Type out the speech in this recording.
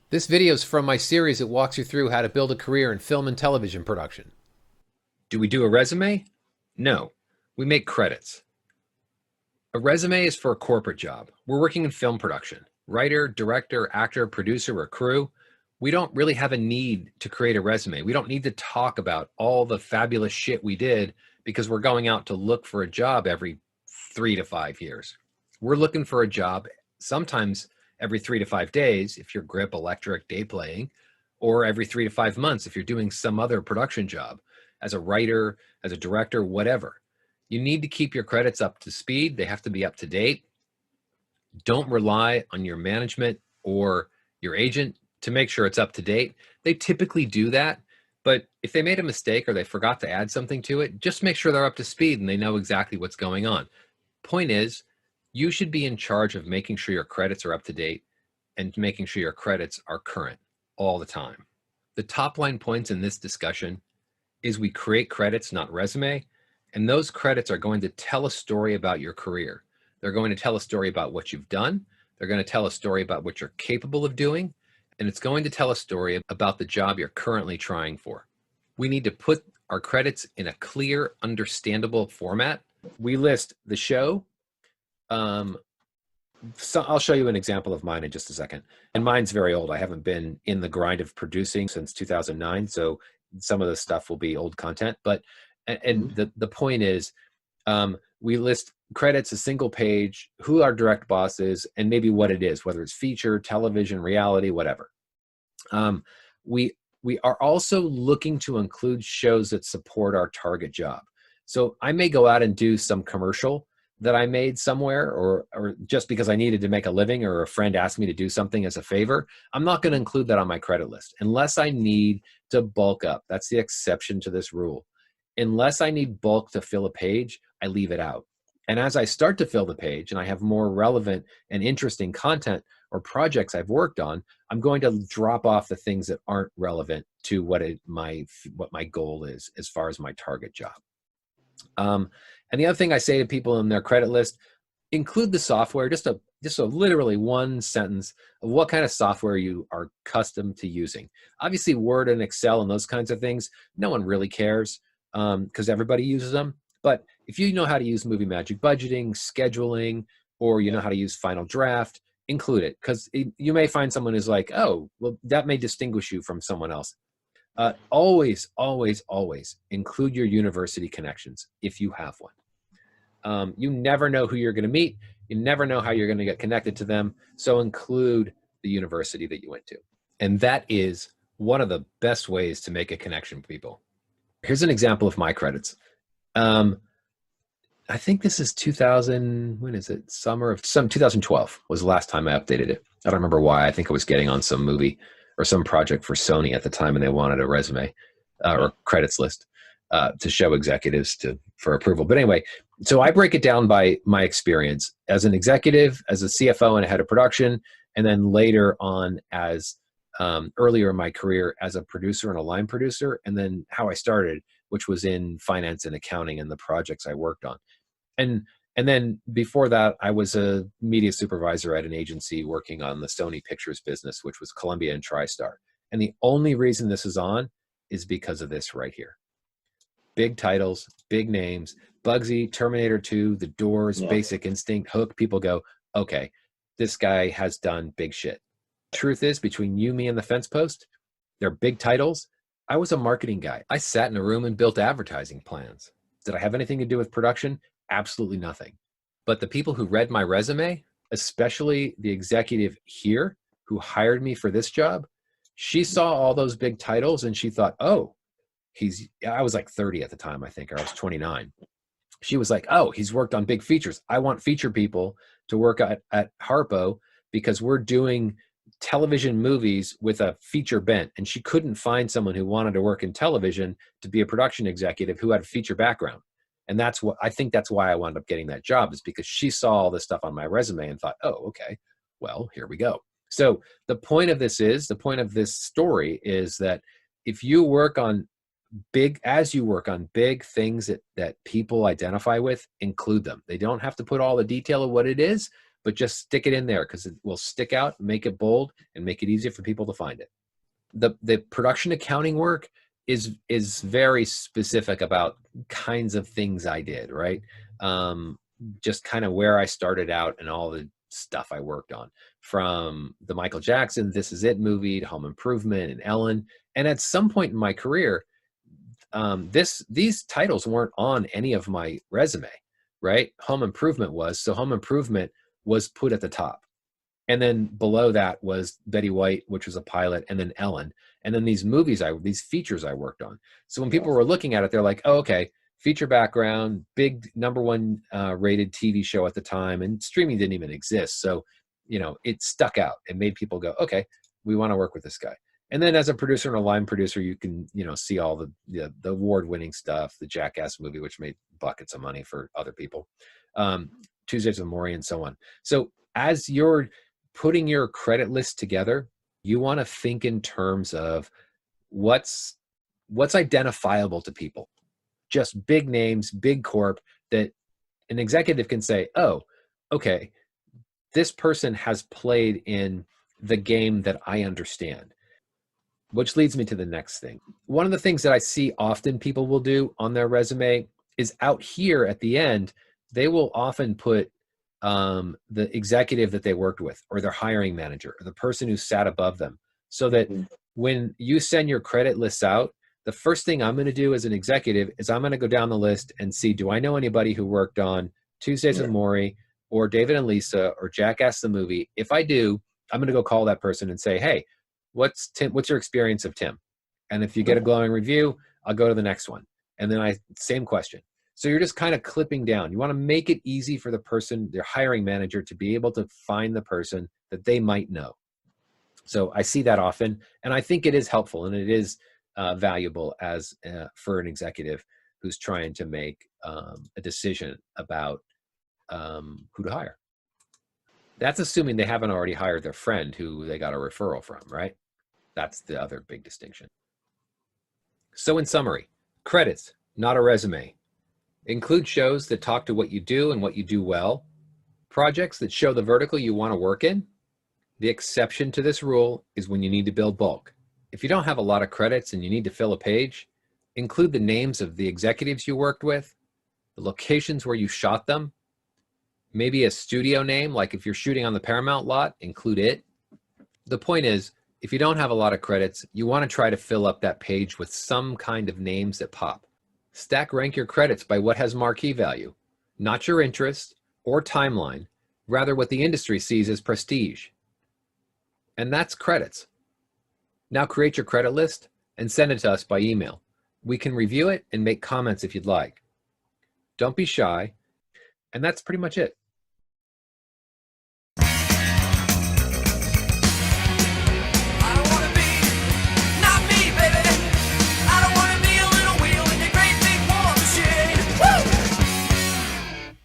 This video is from my series that walks you through how to build a career in film and television production. Do we do a resume? No, we make credits. A resume is for a corporate job. We're working in film production. Writer, director, actor, producer, or crew. We don't really have a need to create a resume. We don't need to talk about all the fabulous shit we did because we're going out to look for a job every 3 to 5 years. We're looking for a job sometimes every 3 to 5 days if you're grip, electric, day playing, or every 3 to 5 months if you're doing some other production job as a writer, as a director, whatever. You need to keep your credits up to speed. They have to be up to date. Don't rely on your management or your agent to make sure it's up to date. They typically do that, but if they made a mistake or they forgot to add something to it, just make sure they're up to speed and they know exactly what's going on. Point is, you should be in charge of making sure your credits are up to date and making sure your credits are current all the time. The top line points in this discussion is we create credits, not resume, and those credits are going to tell a story about your career. They're going to tell a story about what you've done. They're going to tell a story about what you're capable of doing, and it's going to tell a story about the job you're currently trying for. We need to put our credits in a clear, understandable format. We list the show. So I'll show you an example of mine in just a second. And mine's very old. I haven't been in the grind of producing since 2009. So some of the stuff will be old content. But the point is, we list credits, a single page, who our direct boss is, and maybe what it is, whether it's feature, television, reality, whatever. We are also looking to include shows that support our target job. So I may go out and do some commercial that I made somewhere, or just because I needed to make a living or a friend asked me to do something as a favor. I'm not going to include that on my credit list unless I need to bulk up. That's the exception to this rule. Unless I need bulk to fill a page, I leave it out. And as I start to fill the page and I have more relevant and interesting content or projects I've worked on, I'm going to drop off the things that aren't relevant to what my goal is as far as my target job. And the other thing I say to people in their credit list, include the software, just a literally one sentence of what kind of software you are accustomed to using. Obviously, Word and Excel and those kinds of things, no one really cares because everybody uses them. But if you know how to use Movie Magic budgeting, scheduling, or you know how to use Final Draft, include it, because you may find someone who's like, oh, well, that may distinguish you from someone else. Always, always, always include your university connections if you have one. You never know who you're going to meet. You never know how you're going to get connected to them. So include the university that you went to. And that is one of the best ways to make a connection with people. Here's an example of my credits. I think this is 2000, when is it? 2012 was the last time I updated it. I don't remember why. I think I was getting on some movie or some project for Sony at the time, and they wanted a resume or credits list to show executives for approval. But anyway, so I break it down by my experience as an executive, as a CFO and a head of production, and then later on as earlier in my career as a producer and a line producer, and then how I started, which was in finance and accounting and the projects I worked on. And then before that, I was a media supervisor at an agency working on the Sony Pictures business, which was Columbia and TriStar. And the only reason this is on is because of this right here. Big titles, big names, Bugsy, Terminator 2, The Doors, Basic Instinct, Hook. People go, okay, this guy has done big shit. Truth is, between you, me, and the fence post, they're big titles. I was a marketing guy. I sat in a room and built advertising plans. Did I have anything to do with production? Absolutely nothing. But the people who read my resume, especially the executive here who hired me for this job, she saw all those big titles and she thought, oh, I was like 30 at the time, I think, or I was 29. She was like, oh, he's worked on big features. I want feature people to work at Harpo because we're doing television movies with a feature bent. And she couldn't find someone who wanted to work in television to be a production executive who had a feature background. And I think that's why I wound up getting that job, is because she saw all this stuff on my resume and thought, oh, okay, well, here we go. So the point of this story is that if you work on big things that people identify with, include them. They don't have to put all the detail of what it is, but just stick it in there because it will stick out, make it bold, and make it easier for people to find it. The production accounting work is very specific about kinds of things I did, right? Just kind of where I started out and all the stuff I worked on, from the Michael Jackson This Is It movie to Home Improvement and Ellen. And at some point in my career, these titles weren't on any of my resume, right? Home Improvement was, so Home Improvement was put at the top. And then below that was Betty White, which was a pilot, and then Ellen. And then these features I worked on. So when people were looking at it, they're like, oh, okay, feature background, big #1 rated TV show at the time, and streaming didn't even exist. So, it stuck out. It made people go, okay, we want to work with this guy. And then as a producer and a line producer, you can, see all the award-winning stuff, the Jackass movie, which made buckets of money for other people, Tuesdays with Morrie, and so on. So as you're putting your credit list together, you want to think in terms of what's identifiable to people. Just big names, big corp, that an executive can say, oh, okay, this person has played in the game that I understand. Which leads me to the next thing. One of the things that I see often people will do on their resume is out here at the end, they will often put the executive that they worked with, or their hiring manager, or the person who sat above them, so that when you send your credit lists out, the first thing I'm going to do as an executive is I'm going to go down the list and see, do I know anybody who worked on Tuesdays with Morrie, or David and Lisa, or Jackass the movie? If I do, I'm going to go call that person and say, hey, what's your experience of Tim? And if you get a glowing review, I'll go to the next one. And then same question. So you're just kind of clipping down. You want to make it easy for the person, their hiring manager, to be able to find the person that they might know. So I see that often, and I think it is helpful, and it is valuable as for an executive who's trying to make a decision about who to hire. That's assuming they haven't already hired their friend who they got a referral from, right? That's the other big distinction. So in summary, credits, not a resume. Include shows that talk to what you do and what you do well. Projects that show the vertical you want to work in. The exception to this rule is when you need to build bulk. If you don't have a lot of credits and you need to fill a page, include the names of the executives you worked with, the locations where you shot them, maybe a studio name, like if you're shooting on the Paramount lot, include it. The point is, if you don't have a lot of credits, you want to try to fill up that page with some kind of names that pop. Stack rank your credits by what has marquee value, not your interest or timeline, rather what the industry sees as prestige. And that's credits. Now create your credit list and send it to us by email. We can review it and make comments if you'd like. Don't be shy. And that's pretty much it.